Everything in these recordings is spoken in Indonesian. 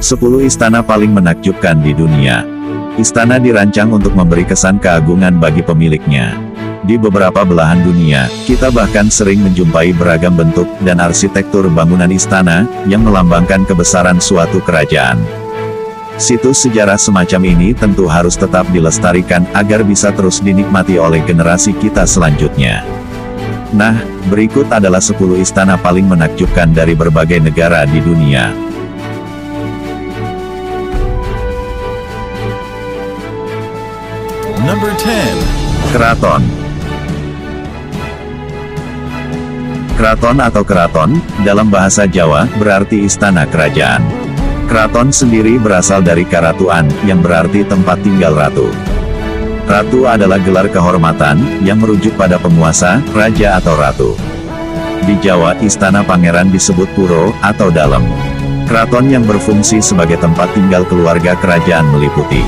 10 istana paling menakjubkan di dunia. Istana dirancang untuk memberi kesan keagungan bagi pemiliknya. Di beberapa belahan dunia, kita bahkan sering menjumpai beragam bentuk dan arsitektur bangunan istana, yang melambangkan kebesaran suatu kerajaan. Situs sejarah semacam ini tentu harus tetap dilestarikan agar bisa terus dinikmati oleh generasi kita selanjutnya. Nah, berikut adalah 10 istana paling menakjubkan dari berbagai negara di dunia. Number 10. Keraton. Keraton atau keraton, dalam bahasa Jawa, berarti istana kerajaan. Keraton sendiri berasal dari karatuan, yang berarti tempat tinggal ratu. Ratu adalah gelar kehormatan, yang merujuk pada penguasa, raja atau ratu. Di Jawa, istana pangeran disebut puro, atau dalem. Keraton yang berfungsi sebagai tempat tinggal keluarga kerajaan meliputi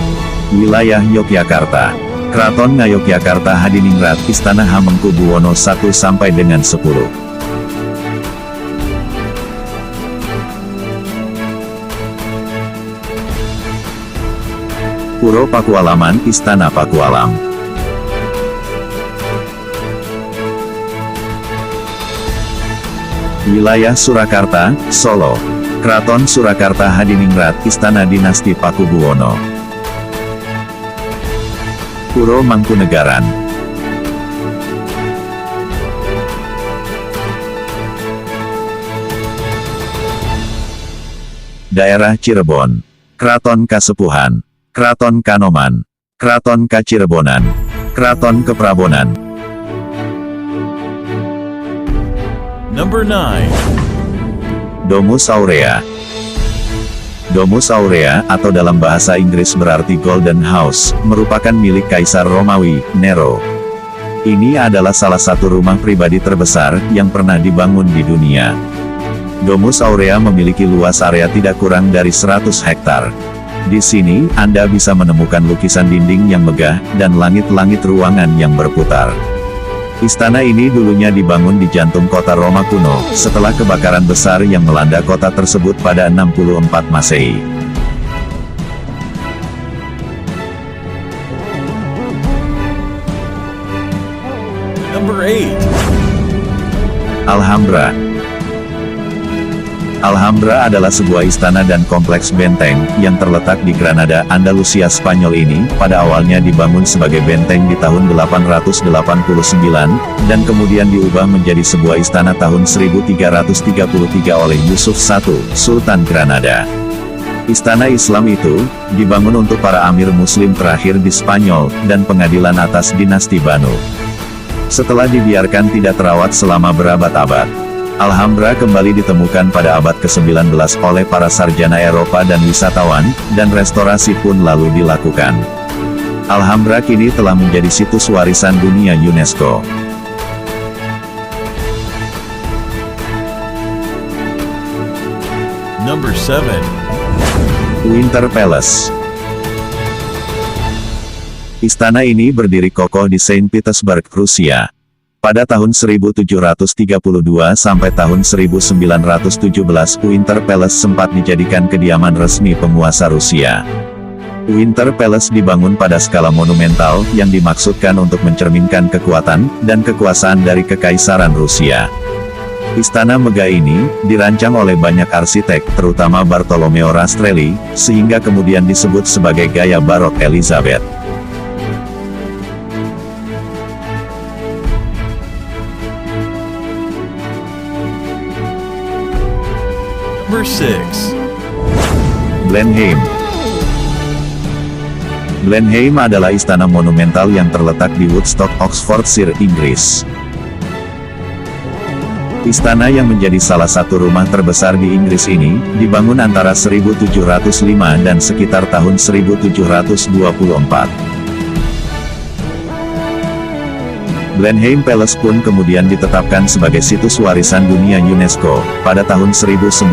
wilayah Yogyakarta, Keraton Ngayogyakarta Hadiningrat, Istana Hamengkubuwono I sampai dengan 10. Puro Pakualaman, Istana Pakualam. Wilayah Surakarta, Solo. Keraton Surakarta Hadiningrat, Istana Dinasti Pakubuwono. Puro Mangkunegaran. Daerah Cirebon. Keraton Kasepuhan, Keraton Kanoman, Keraton Kacirebonan, Keraton Keprabonan. Number 9. Domus Aurea. Domus Aurea, atau dalam bahasa Inggris berarti Golden House, merupakan milik Kaisar Romawi, Nero. Ini adalah salah satu rumah pribadi terbesar, yang pernah dibangun di dunia. Domus Aurea memiliki luas area tidak kurang dari 100 hektar. Di sini, Anda bisa menemukan lukisan dinding yang megah, dan langit-langit ruangan yang berputar. Istana ini dulunya dibangun di jantung kota Roma kuno, setelah kebakaran besar yang melanda kota tersebut pada 64 Masehi. Number 8. Alhambra. Alhambra adalah sebuah istana dan kompleks benteng, yang terletak di Granada, Andalusia Spanyol ini, pada awalnya dibangun sebagai benteng di tahun 889, dan kemudian diubah menjadi sebuah istana tahun 1333 oleh Yusuf I, Sultan Granada. Istana Islam itu, dibangun untuk para amir muslim terakhir di Spanyol, dan pengadilan atas dinasti Banu. Setelah dibiarkan tidak terawat selama berabad-abad, Alhambra kembali ditemukan pada abad ke-19 oleh para sarjana Eropa dan wisatawan, dan restorasi pun lalu dilakukan. Alhambra kini telah menjadi situs warisan dunia UNESCO. Number 7. Winter Palace. Istana ini berdiri kokoh di Saint Petersburg, Rusia. Pada tahun 1732 sampai tahun 1917, Winter Palace sempat dijadikan kediaman resmi penguasa Rusia. Winter Palace dibangun pada skala monumental, yang dimaksudkan untuk mencerminkan kekuatan dan kekuasaan dari Kekaisaran Rusia. Istana megah ini, dirancang oleh banyak arsitek, terutama Bartolomeo Rastrelli, sehingga kemudian disebut sebagai gaya barok Elizabeth. Number 6. Blenheim. Blenheim adalah istana monumental yang terletak di Woodstock, Oxfordshire, Inggris. Istana yang menjadi salah satu rumah terbesar di Inggris ini, dibangun antara 1705 dan sekitar tahun 1724. Blenheim Palace pun kemudian ditetapkan sebagai situs warisan dunia UNESCO, pada tahun 1987.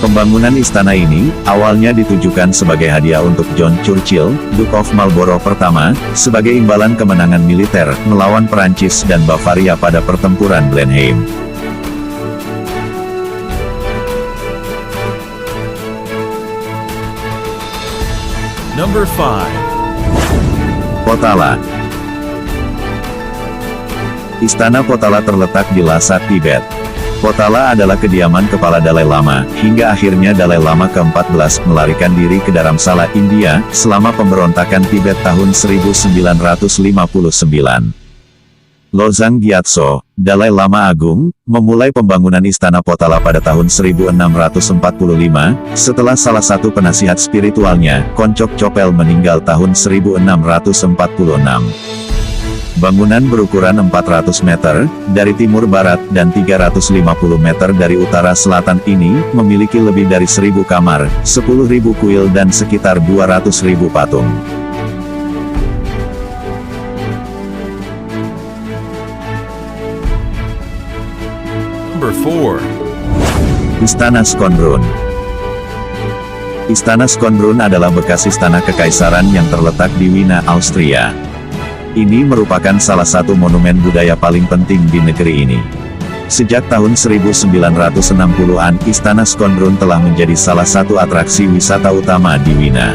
Pembangunan istana ini, awalnya ditujukan sebagai hadiah untuk John Churchill, Duke of Marlborough pertama, sebagai imbalan kemenangan militer, melawan Perancis dan Bavaria pada pertempuran Blenheim. Number 5. Potala. Istana Potala terletak di Lhasa, Tibet. Potala adalah kediaman kepala Dalai Lama, hingga akhirnya Dalai Lama ke-14 melarikan diri ke Dharamsala, India, selama pemberontakan Tibet tahun 1959. Lozang Gyatso, Dalai Lama Agung, memulai pembangunan Istana Potala pada tahun 1645, setelah salah satu penasihat spiritualnya, Koncok Chopel meninggal tahun 1646. Bangunan berukuran 400 meter, dari timur barat, dan 350 meter dari utara selatan ini, memiliki lebih dari 1.000 kamar, 10.000 kuil dan sekitar 200.000 patung. Number 4. Istana Schönbrunn. Istana Schönbrunn adalah bekas istana kekaisaran yang terletak di Wina, Austria. Ini merupakan salah satu monumen budaya paling penting di negeri ini. Sejak tahun 1960-an, Istana Schönbrunn telah menjadi salah satu atraksi wisata utama di Wina.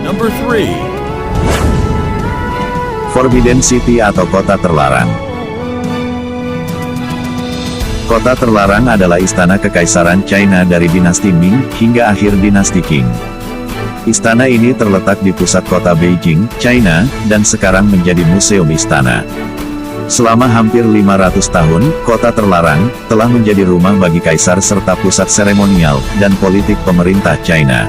Number 3. Forbidden City atau Kota Terlarang. Kota Terlarang adalah istana kekaisaran China dari dinasti Ming, hingga akhir dinasti Qing. Istana ini terletak di pusat kota Beijing, China, dan sekarang menjadi museum istana. Selama hampir 500 tahun, Kota Terlarang telah menjadi rumah bagi kaisar serta pusat seremonial dan politik pemerintah China.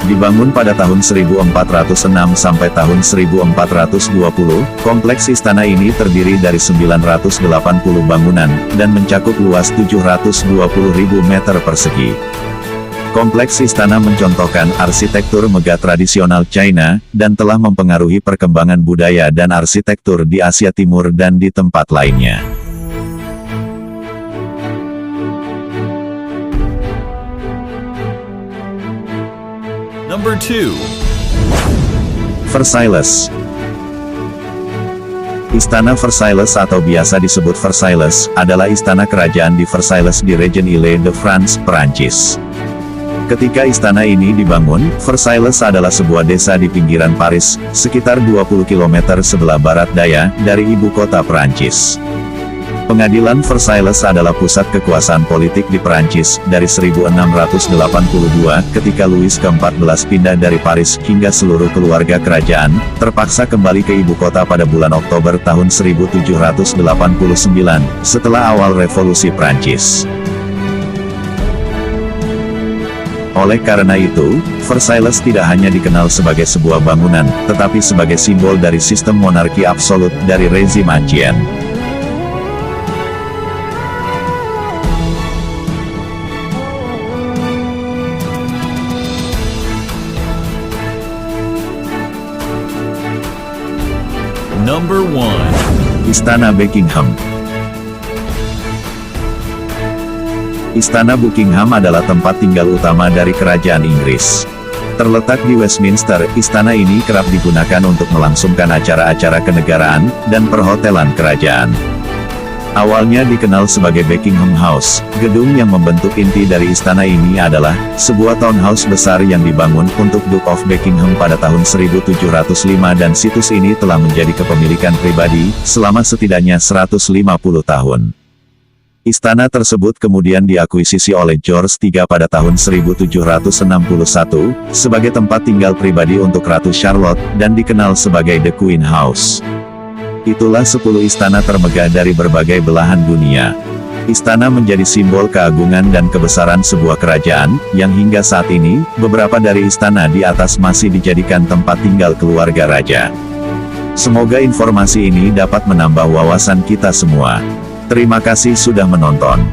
Dibangun pada tahun 1406 sampai tahun 1420, kompleks istana ini terdiri dari 980 bangunan, dan mencakup luas 720.000 meter persegi. Kompleks istana mencontohkan arsitektur megah tradisional China, dan telah mempengaruhi perkembangan budaya dan arsitektur di Asia Timur dan di tempat lainnya. Number 2. Versailles. Istana Versailles atau biasa disebut Versailles, adalah istana kerajaan di Versailles di Region Île-de-France, Prancis. Ketika istana ini dibangun, Versailles adalah sebuah desa di pinggiran Paris, sekitar 20 km sebelah barat daya, dari ibu kota Prancis. Pengadilan Versailles adalah pusat kekuasaan politik di Perancis, dari 1682, ketika Louis ke-14 pindah dari Paris, hingga seluruh keluarga kerajaan, terpaksa kembali ke ibu kota pada bulan Oktober tahun 1789, setelah awal revolusi Prancis. Oleh karena itu, Versailles tidak hanya dikenal sebagai sebuah bangunan, tetapi sebagai simbol dari sistem monarki absolut dari rezim Ancien. Number 1. Istana Buckingham. Istana Buckingham adalah tempat tinggal utama dari kerajaan Inggris. Terletak di Westminster, istana ini kerap digunakan untuk melangsungkan acara-acara kenegaraan dan perhotelan kerajaan. Awalnya dikenal sebagai Buckingham House, gedung yang membentuk inti dari istana ini adalah sebuah townhouse besar yang dibangun untuk Duke of Buckingham pada tahun 1705 dan situs ini telah menjadi kepemilikan pribadi selama setidaknya 150 tahun. Istana tersebut kemudian diakuisisi oleh George III pada tahun 1761, sebagai tempat tinggal pribadi untuk Ratu Charlotte, dan dikenal sebagai The Queen House. Itulah 10 istana termegah dari berbagai belahan dunia. Istana menjadi simbol keagungan dan kebesaran sebuah kerajaan, yang hingga saat ini, beberapa dari istana di atas masih dijadikan tempat tinggal keluarga raja. Semoga informasi ini dapat menambah wawasan kita semua. Terima kasih sudah menonton.